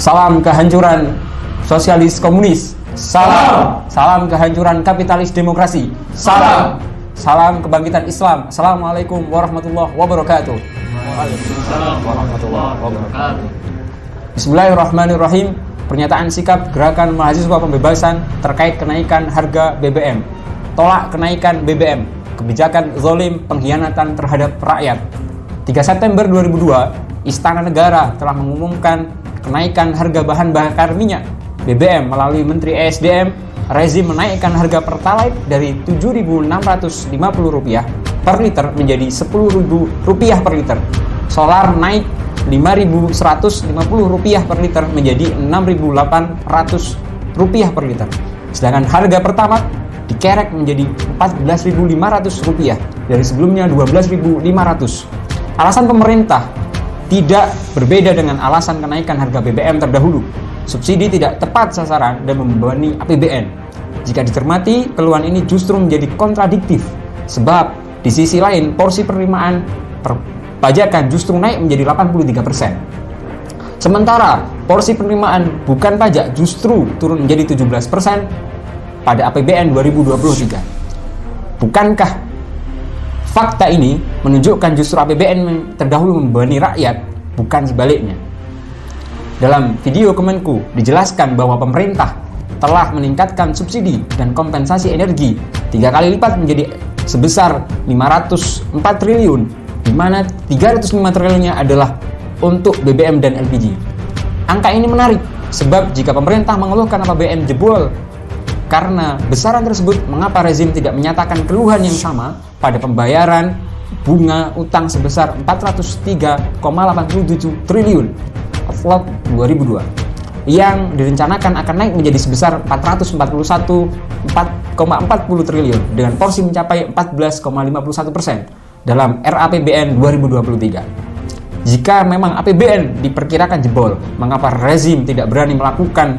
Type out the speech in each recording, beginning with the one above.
Salam kehancuran sosialis komunis. Salam kehancuran kapitalis demokrasi. Salam kebangkitan Islam. Assalamualaikum warahmatullahi wabarakatuh. Waalaikumsalam warahmatullahi wabarakatuh. Bismillahirrahmanirrahim. Pernyataan sikap Gerakan Mahasiswa Pembebasan terkait kenaikan harga BBM. Tolak kenaikan BBM. Kebijakan zalim pengkhianatan terhadap rakyat. 3 September 2002, Istana Negara telah mengumumkan kenaikan harga bahan bakar minyak BBM melalui Menteri ESDM. Rezim menaikkan harga Pertalite dari Rp7.650 per liter menjadi Rp10.000 per liter. Solar naik Rp5.150 per liter menjadi Rp6.800 per liter. Sedangkan harga Pertamax dikerek menjadi Rp14.500 dari sebelumnya Rp12.500. Alasan pemerintah tidak berbeda dengan alasan kenaikan harga BBM terdahulu. Subsidi tidak tepat sasaran dan membebani APBN. Jika dicermati, keluhan ini justru menjadi kontradiktif. Sebab di sisi lain, porsi penerimaan perpajakan justru naik menjadi 83%. Sementara porsi penerimaan bukan pajak justru turun menjadi 17% pada APBN 2023. Bukankah fakta ini menunjukkan justru APBN terdahulu membebani rakyat, bukan sebaliknya? Dalam video Kemenku dijelaskan bahwa pemerintah telah meningkatkan subsidi dan kompensasi energi 3 kali lipat menjadi sebesar 504 triliun, di mana 305 triliunnya adalah untuk BBM dan LPG. Angka ini menarik, sebab jika pemerintah mengeluhkan APBN jebol karena besaran tersebut, mengapa rezim tidak menyatakan keluhan yang sama pada pembayaran bunga utang sebesar 403,87 triliun Outlook 2002 yang direncanakan akan naik menjadi sebesar 441,40 triliun dengan porsi mencapai 14,51% dalam RAPBN 2023. Jika memang APBN diperkirakan jebol, mengapa rezim tidak berani melakukan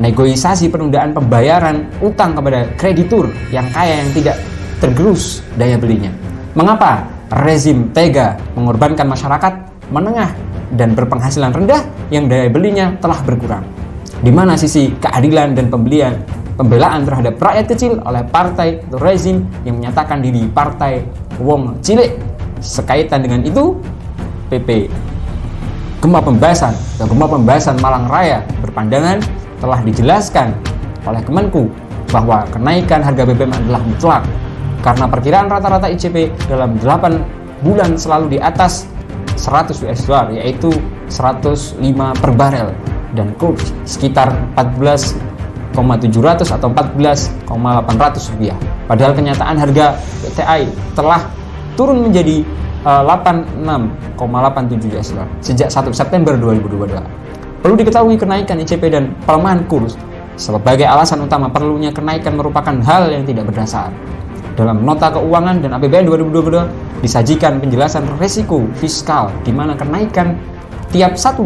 negosiasi penundaan pembayaran utang kepada kreditur yang kaya yang tidak tergerus daya belinya? Mengapa rezim tega mengorbankan masyarakat menengah dan berpenghasilan rendah yang daya belinya telah berkurang? Di mana sisi keadilan dan pembelaan terhadap rakyat kecil oleh partai atau rezim yang menyatakan diri partai wong cilik? Sekaitan dengan itu, PP Gemah Pembebasan Malang Raya berpandangan telah dijelaskan oleh Kemenku bahwa kenaikan harga BBM adalah mutlak karena perkiraan rata-rata ICP dalam 8 bulan selalu di atas 100 US dollar, yaitu 105 per barel, dan kurs sekitar 14,700 atau 14,800 rupiah. Padahal kenyataan harga PTI telah turun menjadi 86,87 US dollar sejak 1 September 2022. Perlu diketahui kenaikan ICP dan pelemahan kurs sebagai alasan utama perlunya kenaikan merupakan hal yang tidak berdasar. Dalam nota keuangan dan APBN 2022 disajikan penjelasan risiko fiskal di mana kenaikan tiap $1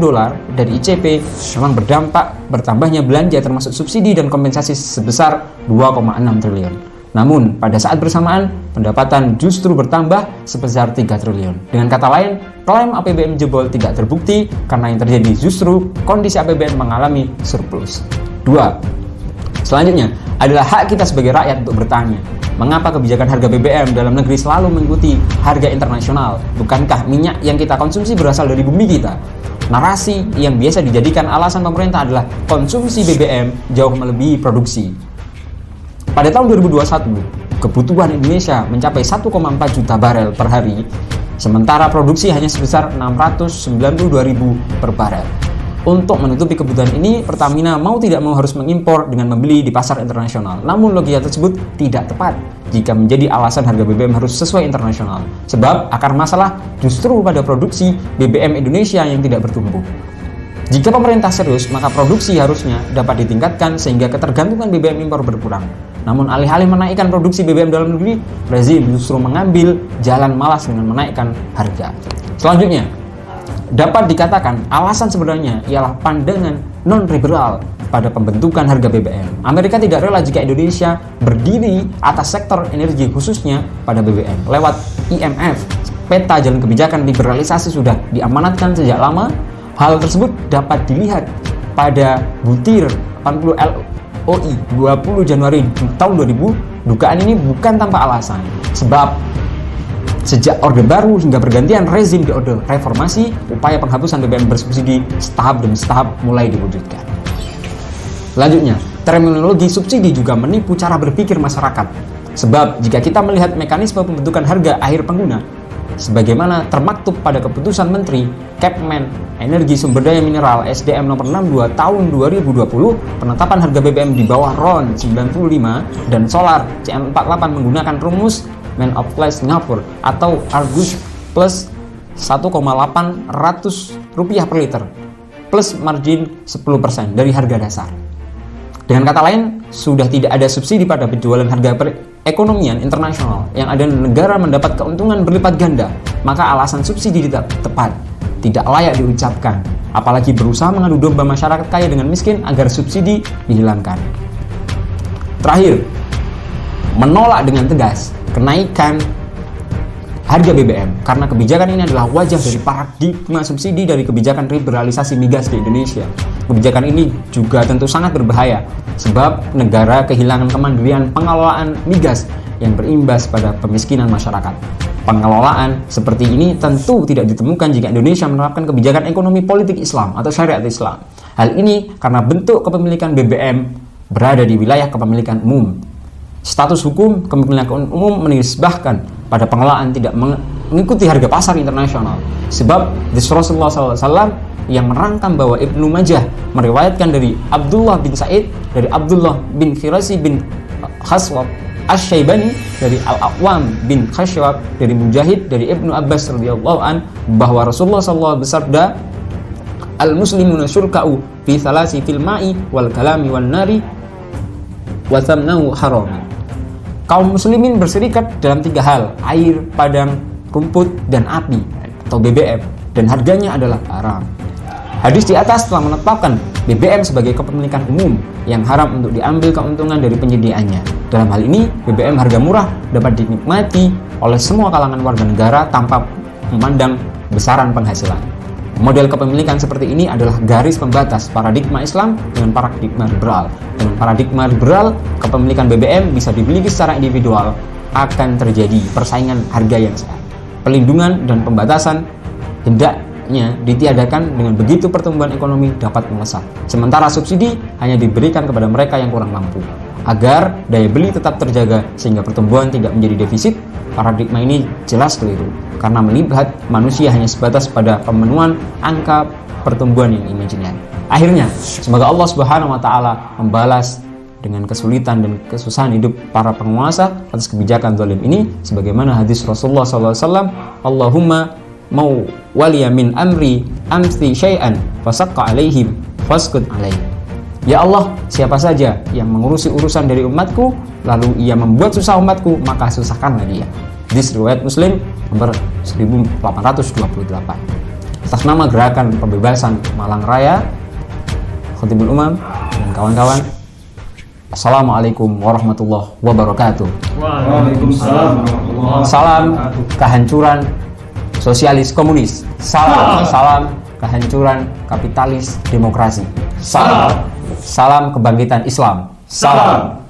dari ICP memang berdampak bertambahnya belanja termasuk subsidi dan kompensasi sebesar 2,6 triliun. Namun pada saat bersamaan pendapatan justru bertambah sebesar 3 triliun. Dengan kata lain, klaim APBN jebol tidak terbukti karena yang terjadi justru kondisi APBN mengalami surplus. 2. Selanjutnya adalah hak kita sebagai rakyat untuk bertanya, mengapa kebijakan harga BBM dalam negeri selalu mengikuti harga internasional? Bukankah minyak yang kita konsumsi berasal dari bumi kita? Narasi yang biasa dijadikan alasan pemerintah adalah konsumsi BBM jauh melebihi produksi. Pada tahun 2021, kebutuhan Indonesia mencapai 1,4 juta barel per hari, sementara produksi hanya sebesar 692.000 per barel. Untuk menutupi kebutuhan ini, Pertamina mau tidak mau harus mengimpor dengan membeli di pasar internasional. Namun logika tersebut tidak tepat jika menjadi alasan harga BBM harus sesuai internasional. Sebab akar masalah justru pada produksi BBM Indonesia yang tidak bertumbuh. Jika pemerintah serius, maka produksi harusnya dapat ditingkatkan sehingga ketergantungan BBM impor berkurang. Namun alih-alih menaikkan produksi BBM dalam negeri, rezim justru mengambil jalan malas dengan menaikkan harga. Selanjutnya, dapat dikatakan alasan sebenarnya ialah pandangan non-liberal pada pembentukan harga BBM. Amerika tidak rela jika Indonesia berdiri atas sektor energi khususnya pada BBM. Lewat IMF, peta jalan kebijakan liberalisasi sudah diamanatkan sejak lama. Hal tersebut dapat dilihat pada butir 80 LOI 20 Januari tahun 2000, dugaan ini bukan tanpa alasan. Sebab sejak Orde Baru hingga pergantian rezim di Orde Reformasi, upaya penghapusan BBM bersubsidi setahap demi setahap mulai diwujudkan. Selanjutnya, terminologi subsidi juga menipu cara berpikir masyarakat. Sebab jika kita melihat mekanisme pembentukan harga akhir pengguna, sebagaimana termaktub pada keputusan Menteri Kepmen Energi Sumber Daya Mineral SDM nomor 62 tahun 2020, penetapan harga BBM di bawah RON 95 dan solar CM48 menggunakan rumus Man of Place Singapura atau Argus plus 1,8 rupiah per liter plus margin 10% dari harga dasar. Dengan kata lain, sudah tidak ada subsidi pada penjualan harga perekonomian internasional yang ada negara mendapat keuntungan berlipat ganda, maka alasan subsidi tidak tepat, tidak layak diucapkan, apalagi berusaha mengadu domba masyarakat kaya dengan miskin agar subsidi dihilangkan. Terakhir, menolak dengan tegas kenaikan harga BBM karena kebijakan ini adalah wajah dari paradigma subsidi dari kebijakan liberalisasi migas di Indonesia. Kebijakan ini juga tentu sangat berbahaya sebab negara kehilangan kemandirian pengelolaan migas yang berimbas pada pemiskinan masyarakat. Pengelolaan seperti ini tentu tidak ditemukan jika Indonesia menerapkan kebijakan ekonomi politik Islam atau syariat Islam. Hal ini karena bentuk kepemilikan BBM berada di wilayah kepemilikan umum. Status hukum kepemilikan umum menisbahkan pada pengelolaan tidak mengikuti harga pasar internasional. Sebab Rasulullah SAW yang merangkam bahwa Ibnu Majah meriwayatkan dari Abdullah bin Sa'id, dari Abdullah bin Khirasi bin Khaswab Asy-Syaibani, dari Al-Aqwam bin Khashwab, dari Mujahid, dari Ibnu Abbas radhiyallahu an bahwa Rasulullah SAW bersabda, "Al-muslimuna syurka'u fi thalasi fil ma'i wal kalami wan nari wa thamnahu haram." Kaum muslimin berserikat dalam 3 hal: air, padang, rumput, dan api atau BBM, dan harganya adalah haram. Hadis di atas telah menetapkan BBM sebagai kepemilikan umum yang haram untuk diambil keuntungan dari penyediaannya. Dalam hal ini, BBM harga murah dapat dinikmati oleh semua kalangan warga negara tanpa memandang besaran penghasilan. Model kepemilikan seperti ini adalah garis pembatas paradigma Islam dengan paradigma liberal. Dengan paradigma liberal, kepemilikan BBM bisa dimiliki secara individual, akan terjadi persaingan harga yang sehat. Pelindungan dan pembatasan hendaknya ditiadakan, dengan begitu pertumbuhan ekonomi dapat melesat. Sementara subsidi hanya diberikan kepada mereka yang kurang mampu. Agar daya beli tetap terjaga sehingga pertumbuhan tidak menjadi defisit, paradigma ini jelas keliru karena melihat manusia hanya sebatas pada pemenuhan angka pertumbuhan yang imajiner. Akhirnya, semoga Allah Subhanahu wa taala membalas dengan kesulitan dan kesusahan hidup para penguasa atas kebijakan zalim ini, sebagaimana hadis Rasulullah SAW, "Allahumma mau waliya min amri amsti syai'an fasaqqa alaihim faskut alaihim." Ya Allah, siapa saja yang mengurusi urusan dari umatku lalu ia membuat susah umatku, maka susahkanlah dia. Hadis riwayat Muslim nomor 1828. Atas nama Gerakan Pembebasan Malang Raya, Khatibul Umam dan kawan-kawan, Assalamualaikum warahmatullahi wabarakatuh. Waalaikumsalam warahmatullahi wabarakatuh. Salam kehancuran sosialis komunis. Salam kehancuran kapitalis demokrasi. Salam kebangkitan Islam. Salam